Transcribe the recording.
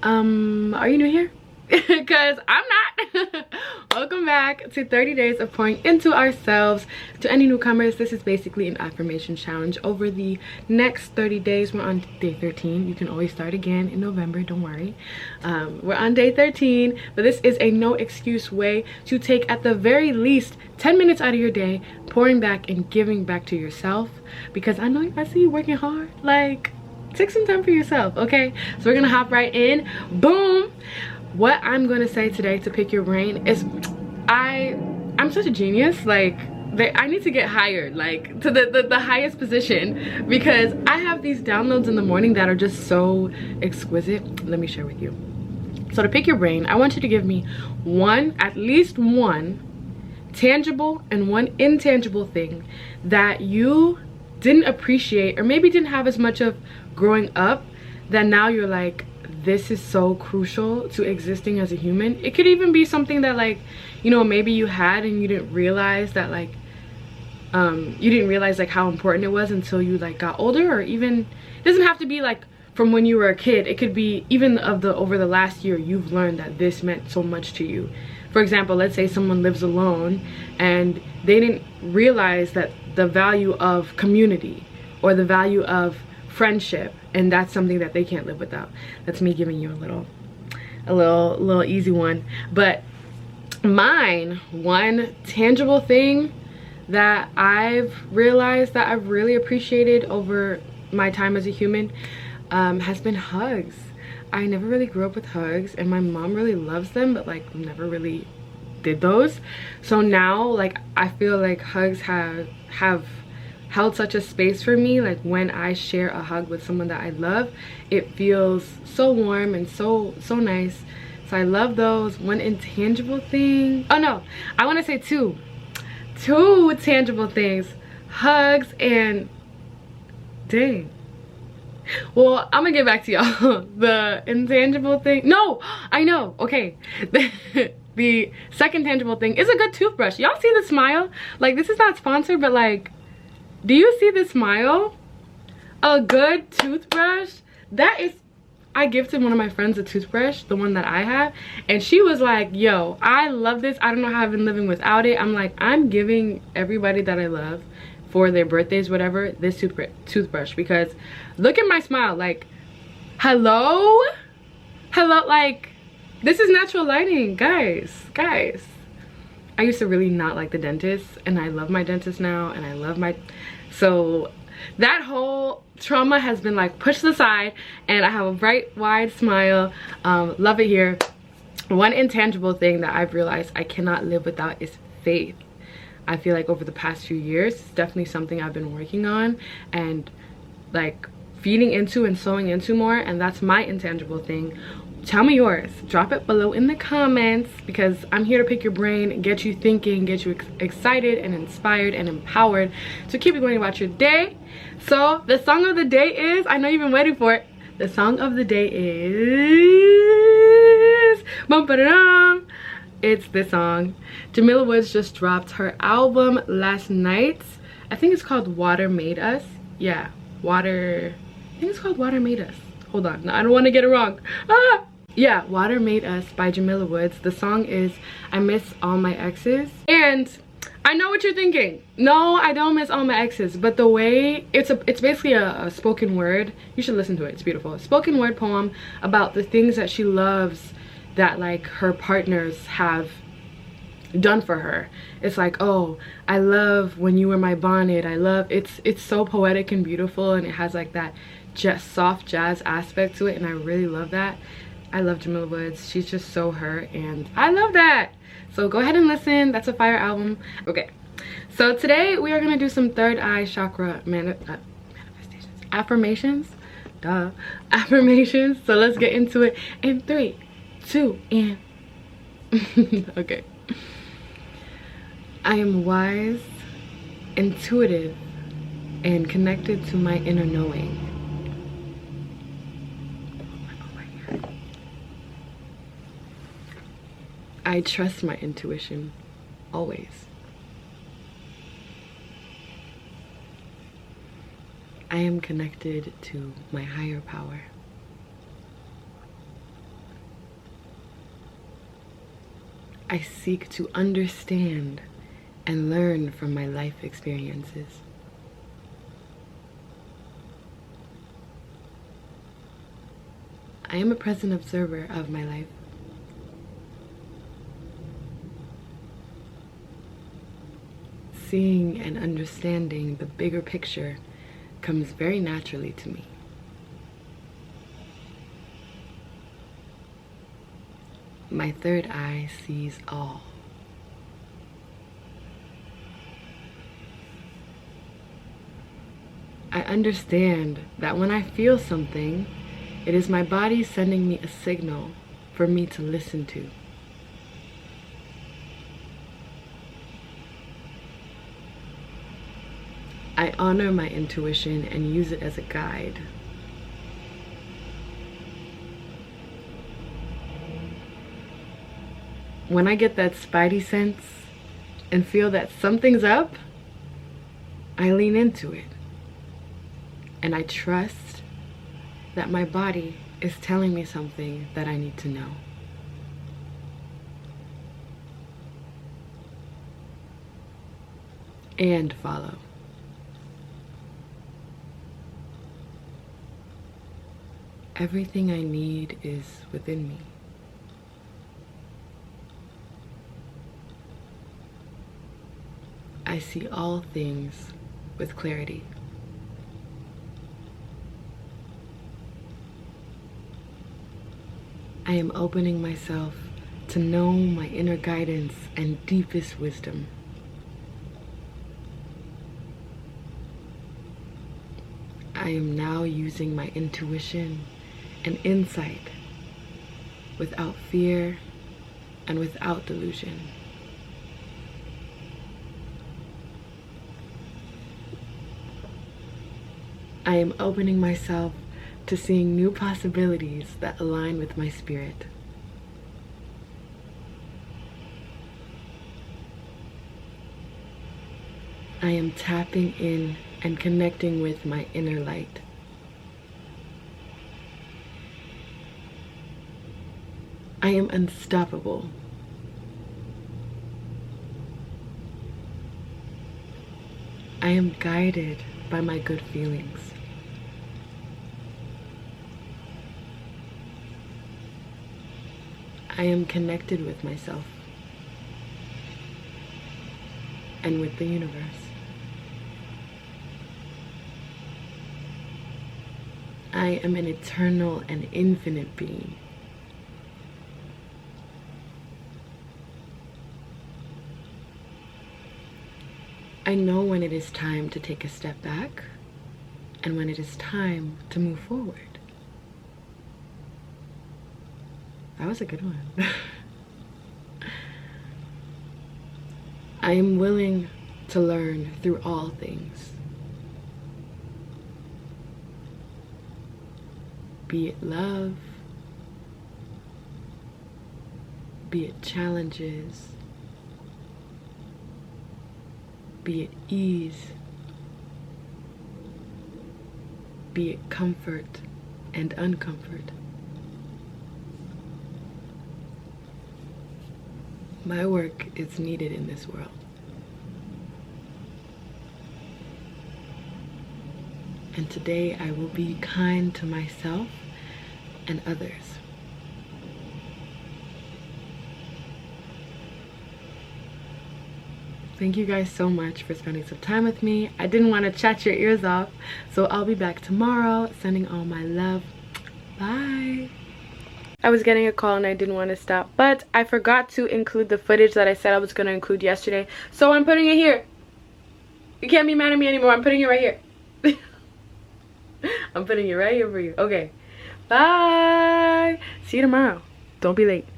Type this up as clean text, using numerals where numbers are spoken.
Are you new here? Because I'm not. Welcome back to 30 days of pouring into ourselves. To any newcomers, this is basically an affirmation challenge. Over the next 30 days, we're on day 13. You can always start again in November, don't worry. We're on day 13, but this is a no excuse way to take at the very least 10 minutes out of your day, pouring back and giving back to yourself. Because I see you working hard. Like, take some time for yourself, okay? So we're gonna hop right in. Boom. What I'm gonna say today to pick your brain is I'm such a genius. Like, I need to get hired, like, to the highest position, because I have these downloads in the morning that are just so exquisite. Let me share with you. So to pick your brain, I want you to give me at least one tangible and one intangible thing that you didn't appreciate, or maybe didn't have as much of growing up, that now you're like, this is so crucial to existing as a human. It could even be something that, like, you know, maybe you had and you didn't realize that, like, you didn't realize like how important it was until you like got older. Or even, it doesn't have to be like from when you were a kid. It could be even over the last year you've learned that this meant so much to you. For example, let's say someone lives alone and they didn't realize that the value of community or the value of friendship, and that's something that they can't live without. That's me giving you a little easy one. But mine, one tangible thing that I've realized that I've really appreciated over my time as a human has been hugs. I never really grew up with hugs, and my mom really loves them, but like never really did those. So now, like, I feel like hugs have held such a space for me. Like, when I share a hug with someone that I love, it feels so warm and so nice. So I love those. One intangible thing, oh no, I want to say two tangible things: hugs and, dang, well, I'm gonna get back to y'all. The intangible thing, no, I know, okay. The second tangible thing is a good toothbrush. Y'all see the smile? Like, this is not sponsored, but like, do you see the smile? A good toothbrush. That is, I gifted one of my friends a toothbrush, the one that I have, and she was like, yo, I love this. I don't know how I've been living without it. I'm like, I'm giving everybody that I love for their birthdays, whatever, this toothbrush, because look at my smile. Like, hello, like, this is natural lighting, guys. I used to really not like the dentist, and I love my dentist now, and I love my, so that whole trauma has been like pushed aside, and I have a bright, wide smile. Love it here. One intangible thing that I've realized I cannot live without is faith. I feel like over the past few years, it's definitely something I've been working on and like feeding into and sowing into more, and that's my intangible thing. Tell me yours. Drop it below in the comments, because I'm here to pick your brain, get you thinking, get you excited and inspired and empowered to keep you going about your day. So the song of the day is, I know you've been waiting for it. The song of the day is, it's this song. Jamila Woods just dropped her album last night. I think it's called Water Made Us. Yeah, I think it's called Water Made Us. Hold on, no, I don't want to get it wrong. Yeah, Water Made Us by Jamila Woods. The song is I Miss All My Exes. And I know what you're thinking. No, I don't miss all my exes, but the way it's basically a spoken word. You should listen to it. It's beautiful. A spoken word poem about the things that she loves that like her partners have done for her. It's like, oh, I love when you were my bonnet. I love, it's so poetic and beautiful, and it has like that just soft jazz aspect to it, and I really love that. I love Jamila Woods. She's just so her, and I love that. So go ahead and listen. That's a fire album. Okay, so today we are gonna do some third eye chakra manifestations, affirmations. Affirmations. So let's get into it in 3, 2, and okay. I am wise, intuitive, and connected to my inner knowing. I trust my intuition always. I am connected to my higher power. I seek to understand and learn from my life experiences. I am a present observer of my life. Seeing and understanding the bigger picture comes very naturally to me. My third eye sees all. I understand that when I feel something, it is my body sending me a signal for me to listen to. I honor my intuition and use it as a guide. When I get that spidey sense and feel that something's up, I lean into it. And I trust that my body is telling me something that I need to know. And follow. Everything I need is within me. I see all things with clarity. I am opening myself to know my inner guidance and deepest wisdom. I am now using my intuition and insight without fear and without delusion. I am opening myself to seeing new possibilities that align with my spirit. I am tapping in and connecting with my inner light. I am unstoppable. I am guided by my good feelings. I am connected with myself and with the universe. I am an eternal and infinite being. I know when it is time to take a step back and when it is time to move forward. That was a good one. I am willing to learn through all things. Be it love, be it challenges, be it ease, be it comfort and uncomfort. My work is needed in this world. And today I will be kind to myself and others. Thank you guys so much for spending some time with me. I didn't want to chat your ears off, so I'll be back tomorrow, sending all my love. Bye. I was getting a call and I didn't want to stop, but I forgot to include the footage that I said I was going to include yesterday, so I'm putting it here. You can't be mad at me anymore. I'm putting it right here. I'm putting it right here for you. Okay. Bye. See you tomorrow. Don't be late.